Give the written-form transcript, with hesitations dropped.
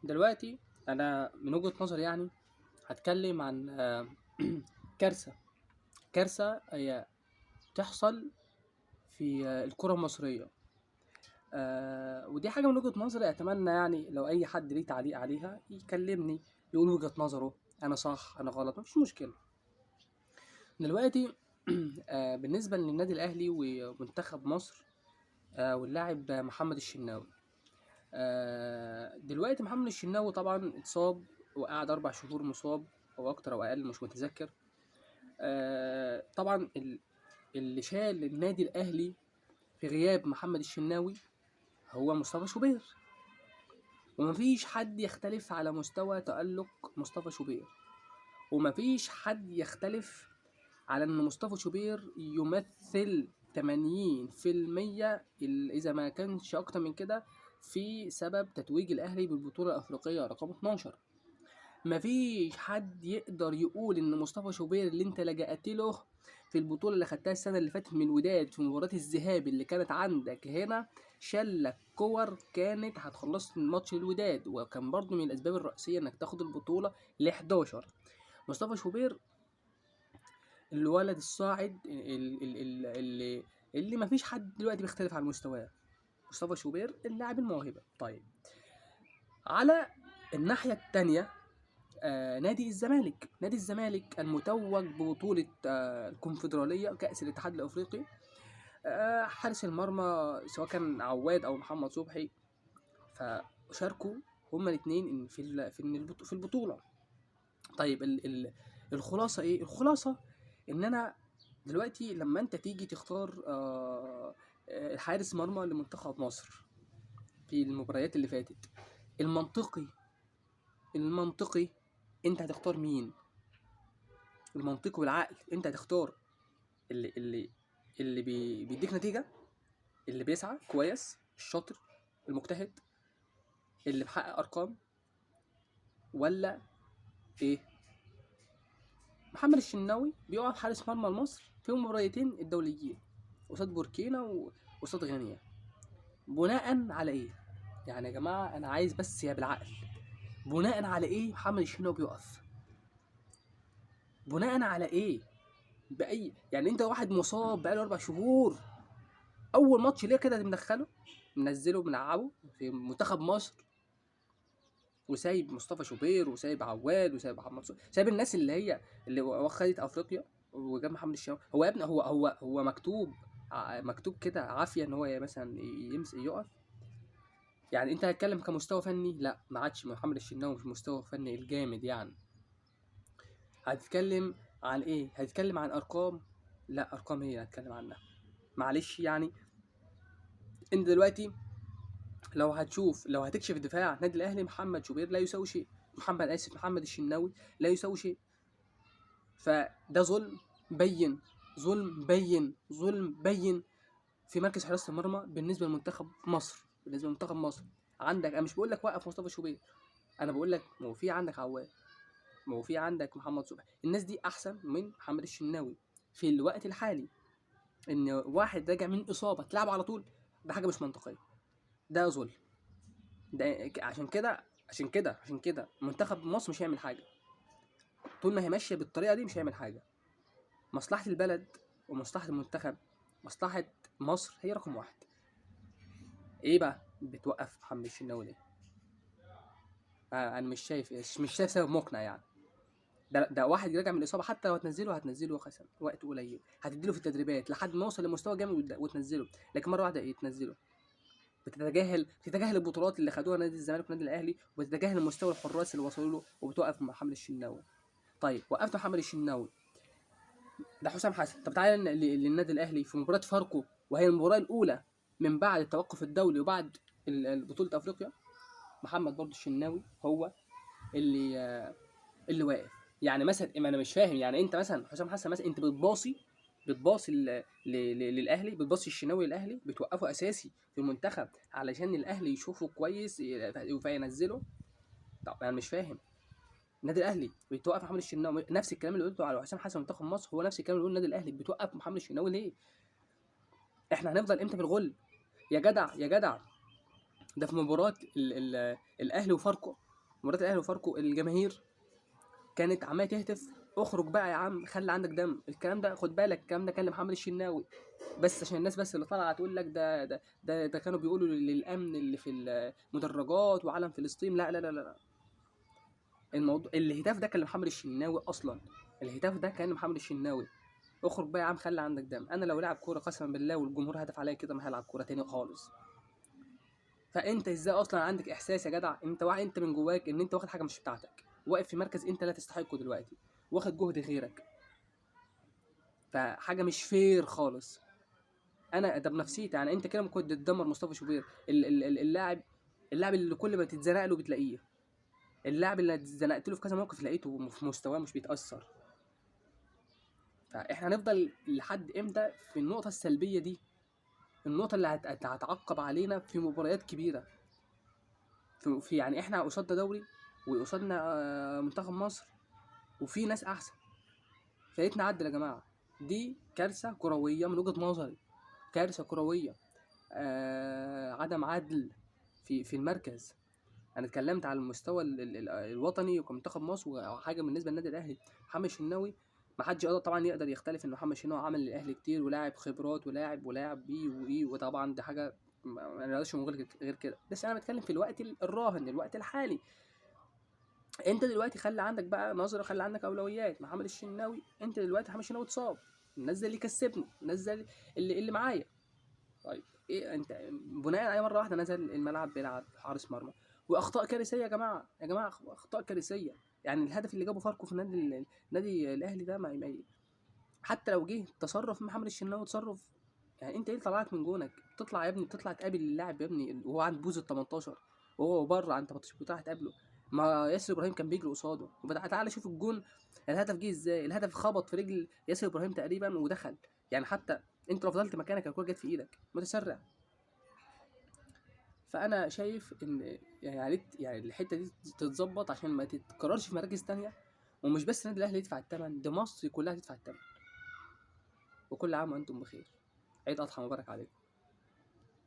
دلوقتي انا من وجهة نظري يعني هتكلم عن كارثة كارثة هي تحصل في الكرة المصرية. ودي حاجة من وجهة نظري، اتمنى يعني لو اي حد ليه تعليق عليها يكلمني يقول وجهة نظره، انا صح انا غلط مفيش مشكلة. دلوقتي بالنسبة للنادي الاهلي ومنتخب مصر، واللاعب محمد الشناوي. دلوقتي محمد الشناوي طبعا اتصاب وقعد 4 شهور مصاب او اكتر او اقل مش متذكر. طبعا اللي شال النادي الاهلي في غياب محمد الشناوي هو مصطفى شوبير، ومفيش حد يختلف على مستوى تألق مصطفى شوبير، ومفيش حد يختلف على ان مصطفى شوبير يمثل 80% اذا ما كانش اكتر من كده في سبب تتويج الاهلي بالبطولة الافريقية رقم 12. مفيش حد يقدر يقول ان مصطفى شوبير اللي انت لجأت له في البطولة اللي خدتها السنة اللي فاتت من الوداد في مباراة الذهاب اللي كانت عندك هنا، شلك كور كانت هتخلص الماتش الوداد، وكان برضو من الاسباب الرئيسية انك تاخد البطولة ل 11. مصطفى شوبير الولد الصاعد اللي مفيش حد دلوقتي بيختلف على مستواه. مصطفى شوبير اللاعب الموهبة. طيب، على الناحية التانية نادي الزمالك المتوج ببطولة الكونفدرالية كأس الاتحاد الأفريقي. حارس المرمى سواء كان عواد أو محمد صبحي فشاركوا هما الاثنين في البطولة. طيب الخلاصة إيه؟ الخلاصة إن أنا دلوقتي لما أنت تيجي تختار حارس مرمى لمنتخب مصر في المباريات اللي فاتت، المنطقي المنطقي أنت هتختار مين؟ المنطق والعقل انت هتختار اللي بيديك نتيجة، اللي بيسعى كويس، الشاطر، المجتهد، اللي محقق ارقام، ولا ايه؟ محمد الشناوي بيقف حارس مرمى لمصر في المباراتين الدوليين قصاد بوركينا وقصاد غينيا. بناء على ايه؟ يعني يا جماعة انا عايز بس يا بالعقل، بناء على ايه محمد الشناوي بيقف؟ بناء على ايه؟ بأي يعني انت واحد مصاب بقاله 4 شهور، اول ماتش ليه كده مدخله منزله ملعبه في منتخب مصر، وسايب مصطفى شوبير وسايب عواد وسايب محمد سايب الناس اللي خدت افريقيا، وجاب محمد الشناوي. هو يا ابني هو مكتوب كده عافيه ان هو مثلا يمسك يقف. يعني انت هتتكلم كمستوى فني، لا ما عادش محمد الشناوي مش مستوى فني الجامد يعني. هتتكلم عن ايه؟ هتتكلم عن ارقام؟ لا ارقام هي هتكلم عنها، معلش يعني. انت دلوقتي لو هتكشف الدفاع نادي الاهلي، محمد شوبير لا يساوي شيء، محمد الشناوي لا يساوي شيء. فده ظلم بين في مركز حراسة المرمى بالنسبة لمنتخب مصر. عندك، انا مش بقول لك وقف مصطفى شوبير، انا بقول لك ما هو في عندك عواد، ما هو في عندك محمد صبحي، الناس دي احسن من محمد الشناوي في الوقت الحالي. ان واحد راجع من اصابة تلعب على طول، ده حاجة مش منطقية، ده ظلم. ده عشان كده منتخب مصر مش هيعمل حاجه طول ما هي ماشيه بالطريقه دي، مش هيعمل حاجه. مصلحه البلد ومصلحه المنتخب، مصلحه مصر هي رقم واحد. ايه بقى بتوقف محمد الشناوي ليه؟ انا مش شايف سبب مقنع يعني. ده واحد راجع من الاصابه، حتى لو هتنزله خسن وقت قليل، هتديله في التدريبات لحد ما يوصل لمستوى جامد وتنزله. لكن مره واحده ايه تنزله؟ بتتجاهل البطولات اللي خدوها نادي الزمالك ونادي الاهلي، وبتتجاهل مستوى الحراس اللي وصلوا له، وبتوقف محمد الشناوي. طيب وقفت محمد الشناوي، ده حسام حسن. طب تعالى للنادي الاهلي في مباراه فاركو، وهي المباراه الاولى من بعد التوقف الدولي وبعد بطوله افريقيا، محمد برضو الشناوي هو اللي واقف. يعني مثلا انا مش فاهم، يعني انت مثلا حسام حسن مثلا انت بتباصي للاهلي، بتباصي الشناوي للاهلي، بتوقفه اساسي في المنتخب علشان الاهلي يشوفه كويس فينزله. طب انا مش فاهم. النادي الاهلي بتوقف محمد الشناوي، نفس الكلام اللي قلته على حسام حسن منتخب مصر هو نفس الكلام اللي قلته النادي الاهلي، بتوقف محمد الشناوي ليه؟ احنا هنفضل امتى في الغل؟ يا جدع يا جدع، ده في مباراه الاهلي وفاركو مباراه الاهلي وفاركو الجماهير كانت عماله تهتف اخرج بقى يا عم، خلي عندك دم. الكلام ده خد بالك، الكلام ده كان لمحمد الشناوي، بس عشان الناس بس اللي طالعه تقول لك ده كانوا بيقولوا للامن اللي في المدرجات وعلم فلسطين. لا لا لا لا، الموضوع الهتاف ده كان لمحمد الشناوي اصلا، الهتاف ده كان لمحمد الشناوي. اخرج بقى يا عم، خلي عندك دم. انا لو لاعب كوره قسما بالله والجمهور هتف عليا كده ما هلعب كوره تاني خالص. فانت ازاي اصلا عندك احساس يا جدع، انت واعي انت من جواك ان انت واخد حاجه مش بتاعتك، واقف في مركز انت لا تستحقه دلوقتي، واخد جهد غيرك، فحاجه مش فير خالص. انا ده بنفسيتي يعني، انت كده ممكن تدمر مصطفى شوبير، اللاعب اللي كل ما تتزنق له بتلاقيه، اللاعب اللي اتزنقت له في كذا موقف لقيته في مستواه مش بيتاثر. فاحنا هنفضل لحد امتى في النقطه السلبيه دي، النقطه اللي هتعقب علينا في مباريات كبيره، في يعني احنا قصادنا دوري وقصادنا منتخب مصر وفي ناس احسن، فايتنا نعدل يا جماعه. دي كارثه كرويه من وجهه نظري، كارثه كرويه، عدم عدل في المركز. انا اتكلمت على المستوى الوطني وكمنتخب مصر وحاجه بالنسبه للنادي الاهلي. محمد الشناوي ما حدش يقدر طبعا يقدر يختلف ان محمد الشناوي عمل للاهلي كتير ولاعب خبرات ولاعب بيه وايه، وطبعا دي حاجه ما نقدرش نقول غير كده، بس انا بتكلم في الوقت الراهن، الوقت الحالي. انت دلوقتي خلي عندك بقى نظره، خلي عندك اولويات. محمد الشناوي انت دلوقتي محمد الشناوي اتصاب، نزل اللي كسبني، نزل اللي معايا. طيب ايه انت بناء على مره واحده نزل الملعب بيلعب حارس مرمى واخطاء كارثيه يا جماعه، يا جماعه اخطاء كارثيه. يعني الهدف اللي جابه فاركو في النادي الاهلي ده حتى لو جه تصرف محمد الشناوي تصرف، يعني انت ايه اللي طلعك من جونك؟ تطلع يا ابني، تطلع تقابل اللاعب يا ابني وهو عند بوز ال 18 وهو بره عند 18 بتاع تقابله. ما ياسر ابراهيم كان بيجري قصاده، تعالى شوف الجون، الهدف جه ازاي، الهدف خبط في رجل ياسر ابراهيم تقريبا ودخل. يعني حتى انت لو فضلت مكانك الكوره جت في ايدك متسرع. فانا شايف ان يعني الحته دي تتظبط عشان ما تتكررش في مراكز تانية، ومش بس النادي الاهلي يدفع الثمن، ده مصر كلها تدفع الثمن. وكل عام وانتم بخير، عيد اضحى مبارك عليكم.